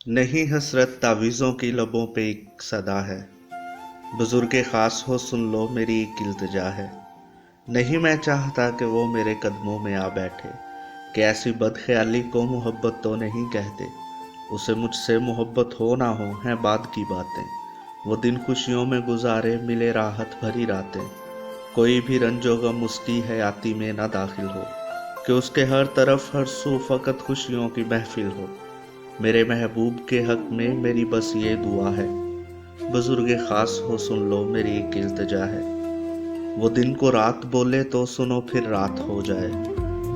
نہیں حسرت تعویذوں کی لبوں پہ ایک صدا ہے، بزرگ خاص ہو سن لو میری ایک التجا ہے۔ نہیں میں چاہتا کہ وہ میرے قدموں میں آ بیٹھے، کہ ایسی بد خیالی کو محبت تو نہیں کہتے۔ اسے مجھ سے محبت ہو نہ ہو ہیں بعد کی باتیں، وہ دن خوشیوں میں گزارے ملے راحت بھری راتیں۔ کوئی بھی رنج و غم اس کی حیاتی میں نہ داخل ہو، کہ اس کے ہر طرف ہر سو فقط خوشیوں کی محفل ہو۔ میرے محبوب کے حق میں میری بس یہ دعا ہے، بزرگ خاص ہو سن لو میری ایک التجا ہے۔ وہ دن کو رات بولے تو سنو پھر رات ہو جائے،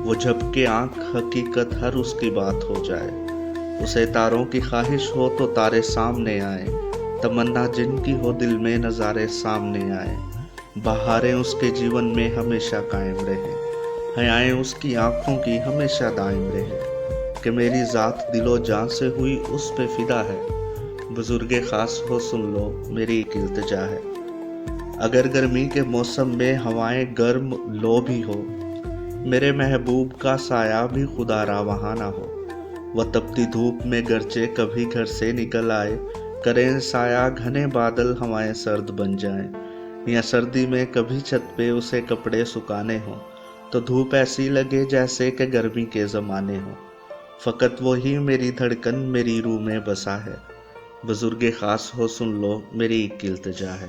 وہ جھپکے آنکھ حقیقت ہر اس کی بات ہو جائے۔ اسے تاروں کی خواہش ہو تو تارے سامنے آئے، تمنا جن کی ہو دل میں نظارے سامنے آئے۔ بہاریں اس کے جیون میں ہمیشہ قائم رہے، حیائیں اس کی آنکھوں کی ہمیشہ دائم رہے، کہ میری ذات دل و جان سے ہوئی اس پہ فدا ہے، بزرگ خاص ہو سن لو میری ایک التجا ہے۔ اگر گرمی کے موسم میں ہوائیں گرم لو بھی ہو، میرے محبوب کا سایہ بھی خدا را وہاں نہ ہو۔ وہ تپتی دھوپ میں گرچہ کبھی گھر سے نکل آئے، کریں سایہ گھنے بادل ہوائیں سرد بن جائیں۔ یا سردی میں کبھی چھت پہ اسے کپڑے سکھانے ہوں، تو دھوپ ایسی لگے جیسے کہ گرمی کے زمانے ہوں۔ فقط وہی میری دھڑکن میری روح میں بسا ہے، بزرگ خاص ہو سن لو میری ایک التجا ہے۔